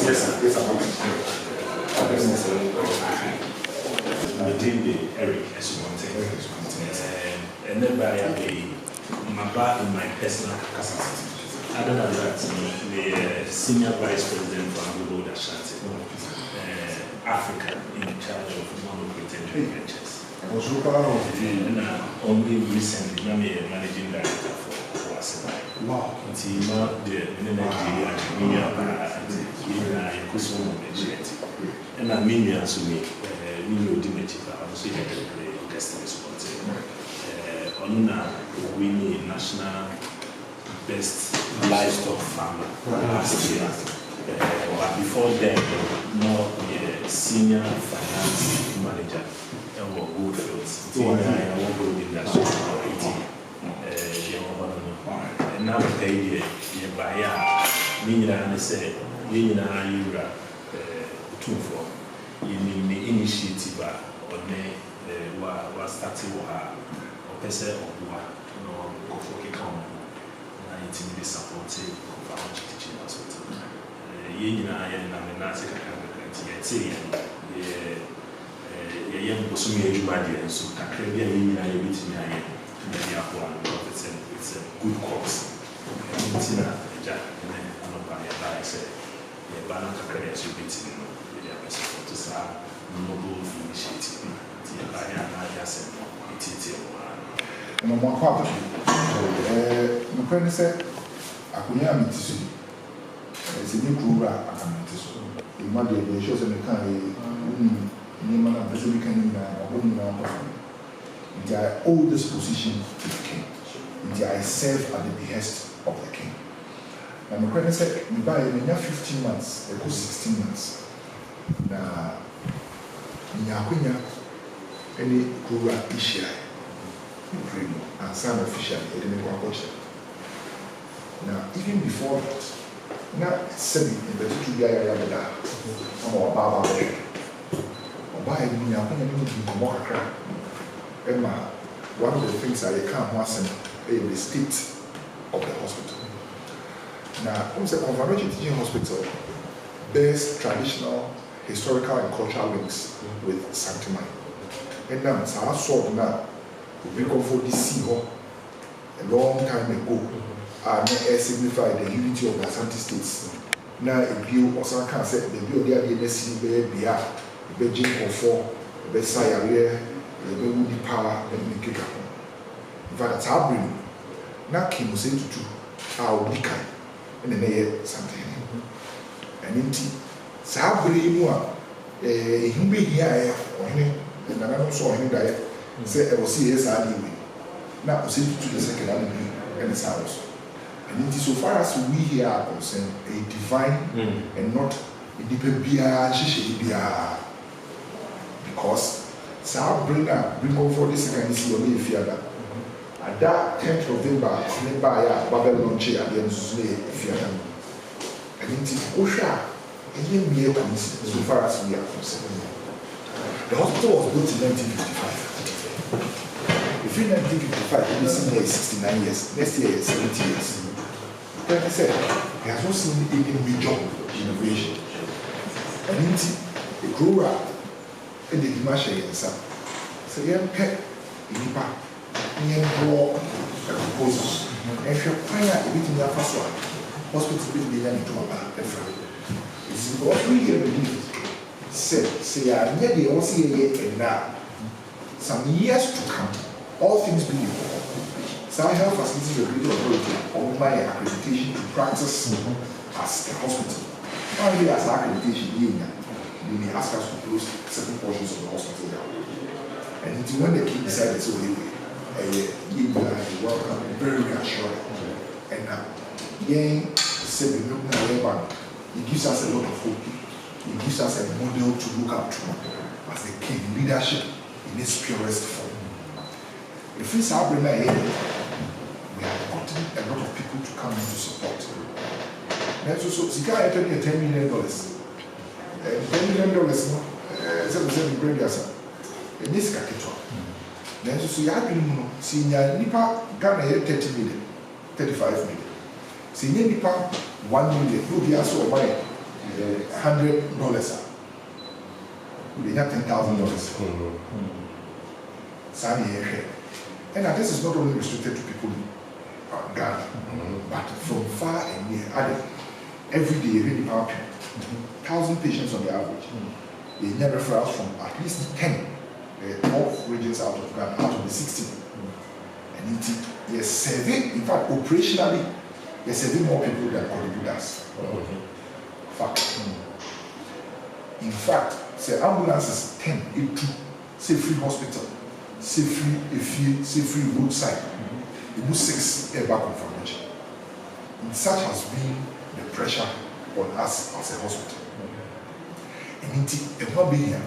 Eric, as you want to and then by in my personal capacity. Other than that, the senior vice president for Anglo Ashanti, Africa, in charge of non-operated joint ventures. And only recently, I'm a managing director for ASEAN. Wow. Until now, the Nigeria, and I mean, to me, we know the nature of the guest responsibility. We need national best livestock farmer last year. But before then, more senior finance manager and Goldfields. I won't go in that and now the idea, I say, you for in the initiative on was starting or person or go for it supported of our teaching hospital. I'm not young so it's a good cause. Noble initiative. And on my part, my friend said, I could hear me to see. It's a new crew. I can so. Imagine the shows in the car. Name and the can I hold this position to the king. I serve at the behest of the king. And my friend said, you buy in 15 months, it goes 16 months. Now, Nyakunya, any Kura Isha, and some official, now, even before that, now, semi in the two Yayabada, or Baba, or by Nyakunya, Emma, one of the things I can't once in the state of the hospital. Now, it's a conventional teaching hospital bears traditional, historical, and cultural links with Sanctimine. And now, so I saw now, we come for this sea a long time ago, and signified the unity of the Ashanti states. Now, a view or some can say the view of the NSC, the Beijing Confor, the Sayare, the Woody Power, and the Kika. In fact, that's our bring. Now, Kim was saying to our Dika. And then they something. And indeed, Sabri Mua, he be here, and I don't saw him die. Say, I will see his anyway. Now, proceed to the second enemy and his house. And it is so far as we here are concerned, a divine and not a deep Bia, because Sabri bring over this second issue of the theater. At that 10th of November, Babylon chair at the end of the and in Osha, and mere coincidence so far as we are concerned. The hospital was built in 1955. If in 1955, this year is 69 years, next year is 70 years. Like I said, he has not seen any major innovation. And it grew up in the Dimasha and Sam. So, yeah, pet in the proposals. And if you find out everything that first one, hospital will be done into a different. It's because we here believe, say, I near the OCA and now, some years to come, all things being equal. Some health facilities will be the authority on my accreditation to practice as a hospital. Not only as accreditation, you may ask us to close certain portions of the hospital down. And until when the king decided so anyway. You are welcome, very reassuring. And now, it gives us a lot of hope. It gives us a model to look up to as the king leadership in its purest form. If we have we have gotten a lot of people to come in to support. That's also Zika $10 million. $10 million, in this capital. Then so you have been senior Nipa Ghana 30 million, 35 million. Senior Nipa 1 million, no be also buy $100. They have $10,000. And this is not only restricted to people in Ghana, but from far and near. Every day, really power 1,000 patients on the average. They get referrals from at least 10, 12 regions out of Ghana, out of the 16. And they survey, in fact, operationally, they survey more people than Kodibu does. Fact. In fact, say ambulances 10, 8, say free hospital, say free roadside. They do 6 airback confirmation. And such has been the pressure on us as a hospital. And it will be here.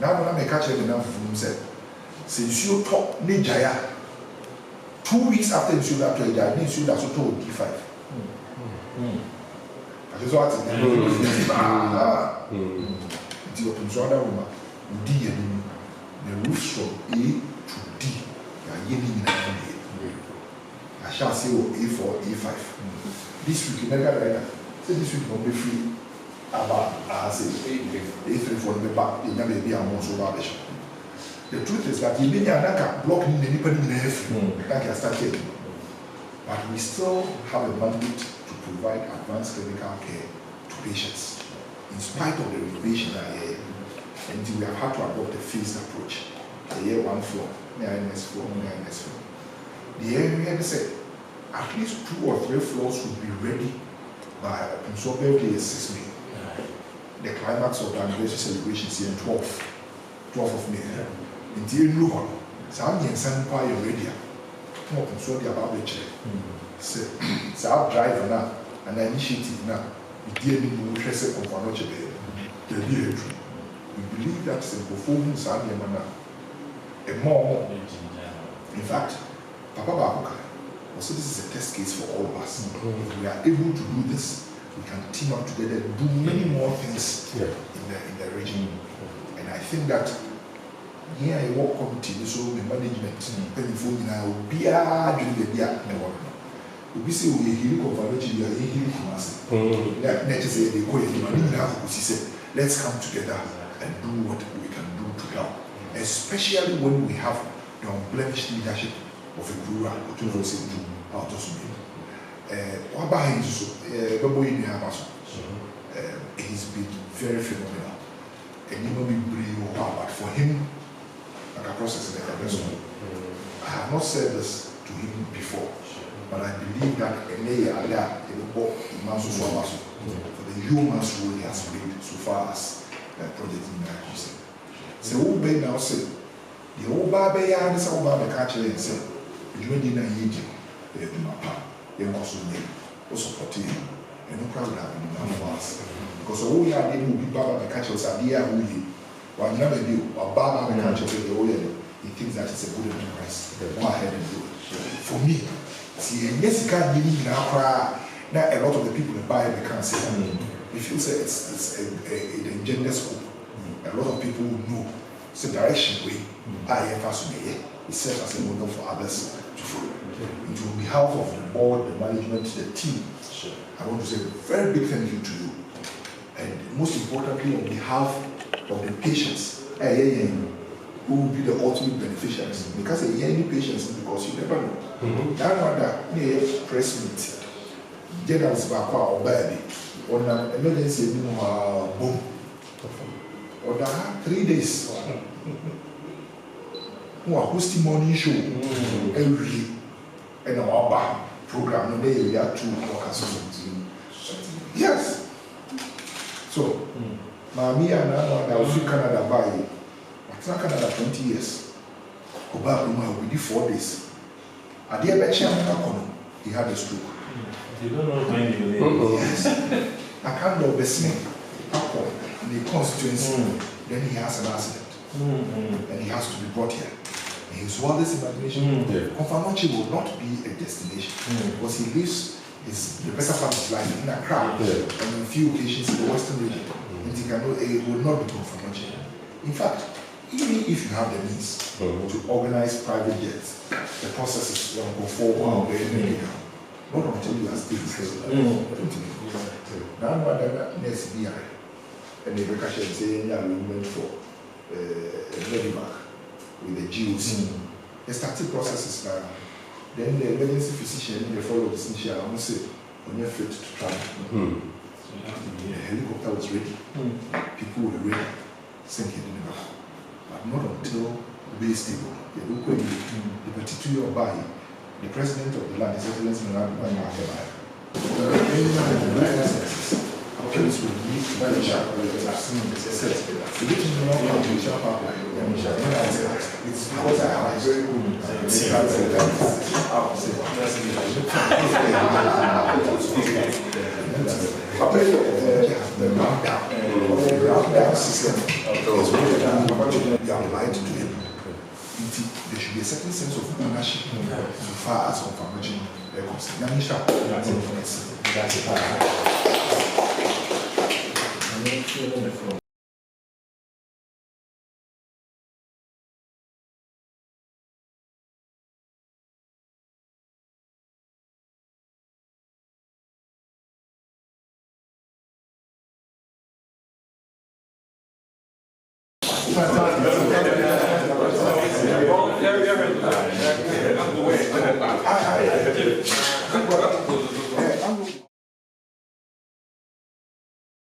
Now when I catch it enough from him said, since you talk Nijaya, 2 weeks after you should have to Nijaya, you should have told D5. That is what it is. The Opemsuo woman, D and the roofs from A to D are yelling in the I shall say A4, A5. This week, say this week will be free. About I say A3 for the back, you never be a most over. The truth is that you may not block anybody in the F, that can start taking. But we still have a mandate to provide advanced clinical care to patients. In spite of the renovation and we have had to adopt a phased approach. The year 1 floor, next floor, next floor. The area they said at least 2 or 3 floors would be ready by Opemsuo birthday is 6 May. The climax of the anniversary celebration is here 12th of May. In the new hall, so I'm in San Paulo already. Opemsuo the about the chair. So I'll drive now and initiative now. We deal with the stress of our noche. We believe that the performance are a more. In fact, Papa Babuka, also this is a test case for all of us. If we are able to do this, we can team up together and do many more things in the region. And I think that here I work committee, so the management, phone now, be a doing the beer. We say we hear confirmation, we are hearing from us. Let's say they go and let's come together and do what we can do to help, especially when we have the unblemished leadership of a rural to say how to swim. He's been very phenomenal. And you know be brave, but for him, like a process like a person. I have not said this to him before, but I believe that for the humans role he has played so far as project in the so who may now say the old baby and the old catcher and say, you didn't know my pa, you also name, also supporting him, and no crowd having none of us. Because all we are able to be Baba the catchers are there who he, while never do, or Baba the catcher, he thinks that it's a good enterprise. Go ahead and do it. For me, see, yes, you can't believe now, a lot of the people that buy the cancer. If you say it's a gender scope, a lot of people will know. It's a direction way. I have it serves as a model for others to follow. And on behalf of the board, the management, the team, I want to say a very big thank you to you. And most importantly, on behalf of the patients, who will be the ultimate beneficiaries. Because any patients, because you never know. That one that press meet, generals back or baby, on an emergency boom. Or that 3 days. Who are hosting morning show every and our program. No, we are 2 workers. Yes. So, Mami and I was in Canada by Canada 20 years. We did 4 days. At the end, he had a stroke. You don't know when you live. Yes. I can't do business in the constituency. Then he has an accident. And he has to be brought here. And his wildest imagination, Confanochi will not be a destination. Because he lives the better part of his life in a crowd and in a few occasions in the Western region. And it will not be Confanochi. In fact, even if you have the means to organize private jets, the processes will go forward not until you are still now next year. and the repercussion saying arrangement for Medivac with the GOC. They started processes now. Then the emergency physician, the follow the physician, I say, when you're fit to travel. The helicopter was ready. People were ready. Sinking in the river. But not until the base stable. The particular by the president of the land, His Excellency appeals will meet very sharp. It's because I have a very good the round-down system applied to him. There should be a certain sense of ownership so far as confirmation comes. That's it.